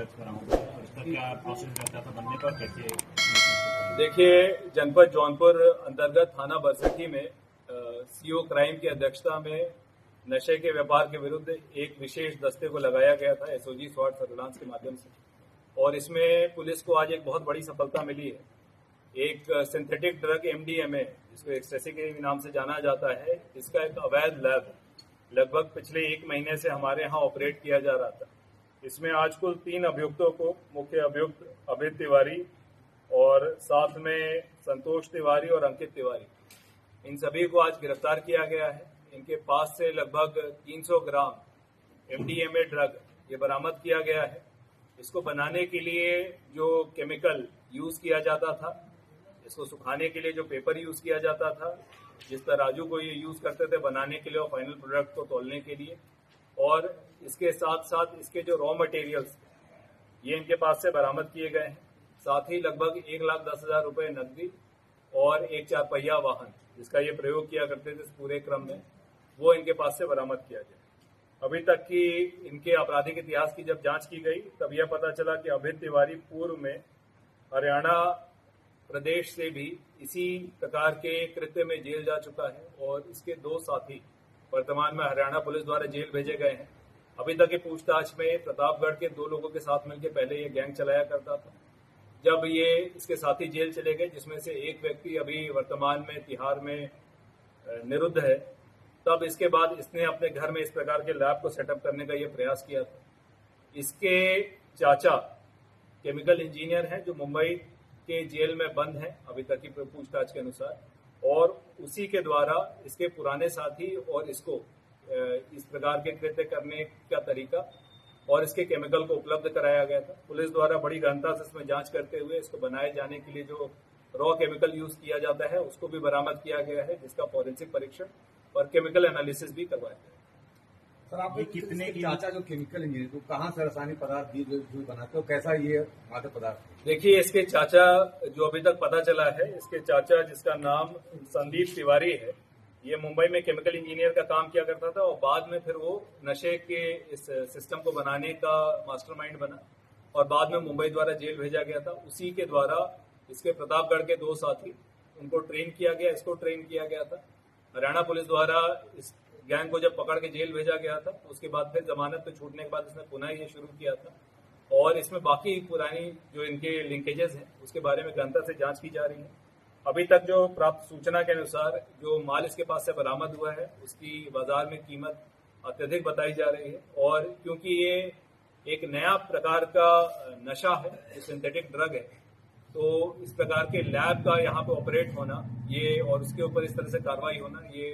दर्ज करा हूँ और इसका क्या प्रोसेस रहता था बनने पर कैसे? देखिए, जनपद जौनपुर अंतर्गत थाना बरसठी में सीओ क्राइम की अध्यक्षता में नशे के व्यापार के विरुद्ध एक विशेष दस्ते को लगाया गया था एसओजी स्वाट सर्विलांस के माध्यम से, और इसमें पुलिस को आज एक बहुत बड़ी सफलता मिली है। एक सिंथेटिक ड्रग एमडीएमए, जिसको एक्सटेसी के नाम से जाना जाता है, इसका एक अवैध लैब लगभग पिछले 1 महीने से हमारे यहाँ ऑपरेट किया जा रहा था। इसमें आज कुल 3 अभियुक्तों को, मुख्य अभियुक्त अभित तिवारी और साथ में संतोष तिवारी और अंकित तिवारी, इन सभी को आज गिरफ्तार किया गया है। इनके पास से लगभग 300 ग्राम एमडीएमए ड्रग ये बरामद किया गया है। इसको बनाने के लिए जो केमिकल यूज किया जाता था, इसको सुखाने के लिए जो पेपर यूज किया जाता था, जिस तराजू को ये यूज करते थे बनाने के लिए और फाइनल प्रोडक्ट को तौलने के लिए, और इसके साथ साथ इसके जो रॉ मटेरियल्स ये इनके पास से बरामद किए गए हैं। साथ ही लगभग 1,10,000 रुपए नकदी और एक 4 पहिया वाहन जिसका ये प्रयोग किया करते थे इस पूरे क्रम में, वो इनके पास से बरामद किया गया। अभी तक की इनके आपराधिक इतिहास की जब जांच की गई तब यह पता चला कि अभित तिवारी पूर्व में हरियाणा प्रदेश से भी इसी प्रकार के कृत्य में जेल जा चुका है, और इसके 2 साथी वर्तमान में हरियाणा पुलिस द्वारा जेल भेजे गए हैं। अभी तक की पूछताछ में प्रतापगढ़ के 2 लोगों के साथ मिलकर पहले ये गैंग चलाया करता था। जब ये इसके साथी जेल चले गए, जिसमें से एक व्यक्ति अभी वर्तमान में तिहाड़ में निरुद्ध है, तब इसके बाद इसने अपने घर में इस प्रकार के लैब को सेटअप करने का ये प्रयास किया था। इसके चाचा केमिकल इंजीनियर हैं जो मुंबई के जेल में बंद हैं अभी तक की पूछताछ के अनुसार, और उसी के द्वारा इसके पुराने साथी और इसको इस प्रकार के कृत्य करने का तरीका और इसके केमिकल को उपलब्ध कराया गया था। पुलिस द्वारा बड़ी गहनता से इसमें जांच करते हुए इसको बनाए जाने के लिए जो रॉ केमिकल यूज किया जाता है उसको भी बरामद किया गया है, जिसका फॉरेंसिक परीक्षण और केमिकल एनालिसिस भी करवाया गया। सर, आप कितने चाचा जो केमिकल इंजीनियर को कहाँ से रासायनिक पदार्थ जो बनाते हो, कैसा ये मादक पदार्थ? देखिए, इसके चाचा जो अभी तक पता चला है, इसके चाचा जिसका नाम संदीप तिवारी है, ये मुंबई में केमिकल इंजीनियर का काम किया करता था और बाद में फिर वो नशे के इस सिस्टम को बनाने का मास्टरमाइंड बना और बाद में मुंबई द्वारा जेल भेजा गया था। उसी के द्वारा इसके प्रतापगढ़ के 2 साथी, उनको ट्रेन किया गया, इसको ट्रेन किया गया था। हरियाणा पुलिस द्वारा इस गैंग को जब पकड़ के जेल भेजा गया था, उसके बाद फिर जमानत पे छूटने के बाद इसने पुनः ये शुरू किया था, और इसमें बाकी पुरानी जो इनके लिंकेजेस हैं उसके बारे में गहनता से जांच की जा रही है। अभी तक जो प्राप्त सूचना के अनुसार जो माल इसके पास से बरामद हुआ है उसकी बाजार में कीमत अत्यधिक बताई जा रही है, और क्योंकि ये एक नया प्रकार का नशा है, जो सिंथेटिक ड्रग है, तो इस प्रकार के लैब का यहाँ पे ऑपरेट होना ये और उसके ऊपर इस तरह से कार्रवाई होना ये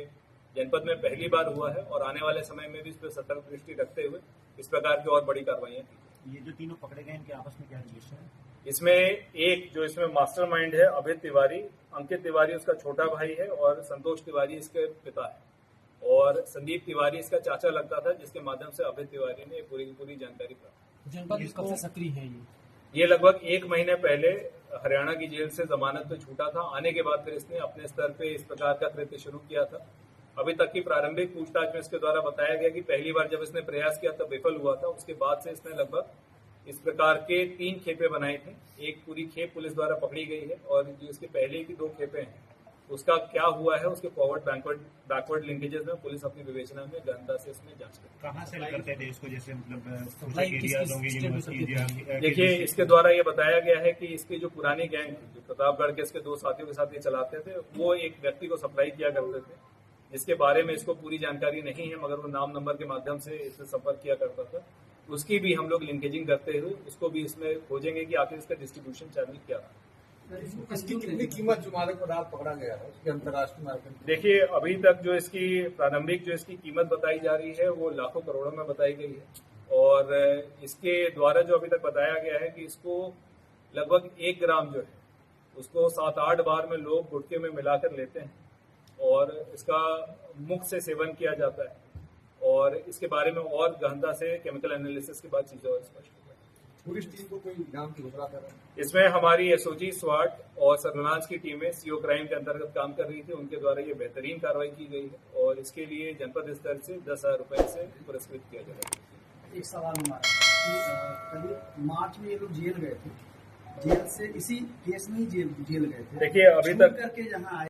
जनपद में पहली बार हुआ है, और आने वाले समय में भी इस पर सतर्क दृष्टि रखते हुए इस प्रकार की और बड़ी कार्रवाइयां की। ये जो तीनों पकड़े गए इनके आपस में क्या रिलेशन है? इसमें एक जो इसमें मास्टरमाइंड है अभित तिवारी, अंकित तिवारी उसका छोटा भाई है और संतोष तिवारी इसके पिता है, और संदीप तिवारी इसका चाचा लगता था, जिसके माध्यम से अभित तिवारी ने पूरी जानकारी प्राप्त। जनपद कब से सक्रिय है ये लगभग 1 महीने पहले हरियाणा की जेल से जमानत पे छूटा था। आने के बाद फिर इसने अपने स्तर पे इस प्रकार का कृत्य शुरू किया था। अभी तक की प्रारंभिक पूछताछ में इसके द्वारा बताया गया कि पहली बार जब इसने प्रयास किया तब विफल हुआ था। उसके बाद से इसने लगभग इस प्रकार के 3 खेपे बनाए थे। एक पूरी खेप पुलिस द्वारा पकड़ी गई है, और जो इसके पहले की 2 खेपे हैं उसका क्या हुआ है, उसके फॉरवर्ड बैकवर्ड लिंकेजेस में पुलिस अपनी विवेचना में गहनता से इसमें जांच करती है। कहाँ से करते थे इसको, जैसे मतलब देखिए, इसके द्वारा ये बताया गया है कि इसके जो पुरानी गैंग थी, जो प्रतापगढ़ के इसके 2 साथियों के साथ ये चलाते थे, वो एक व्यक्ति को सप्लाई किया करते थे, जिसके बारे में इसको पूरी जानकारी नहीं है, मगर वो नाम नंबर के माध्यम से इससे संपर्क किया करता था। उसकी भी हम लोग लिंकेजिंग करते हुए उसको भी इसमें खोजेंगे कि आखिर इसका डिस्ट्रीब्यूशन चैनल क्या है। इसकी कितनी कीमत जो मादक पदार्थ पकड़ा गया है उसकी अंतर्राष्ट्रीय मार्केट? देखिए, अभी तक जो इसकी प्रारंभिक जो इसकी कीमत बताई जा रही है वो लाखों करोड़ों में बताई गई है, और इसके द्वारा जो अभी तक बताया गया है कि इसको लगभग 1 ग्राम जो है उसको 7-8 बार में लोग गुटखे में मिलाकर लेते हैं, और इसका मुख से सेवन किया जाता है, और इसके बारे में और गहनता से केमिकल एनालिसिस के बाद चीजें और स्पष्ट हो गई। पुलिस टीम को कोई नाम की घोषणा कर रहे हैं? इसमें हमारी एसओजी स्वाट और सर्विलांस की टीमें सीओ क्राइम के अंतर्गत काम कर रही थी, उनके द्वारा ये बेहतरीन कार्रवाई की गई है, और इसके लिए जनपद स्तर से 10,000 रुपए से पुरस्कृत किया जाएगा। एक सवाल हमारा कि करीब मार्च में ये लोग जेल गए थे, जेल से इसी केस में ही जेल गए थे। देखिए, अभी तक करके जहाँ आए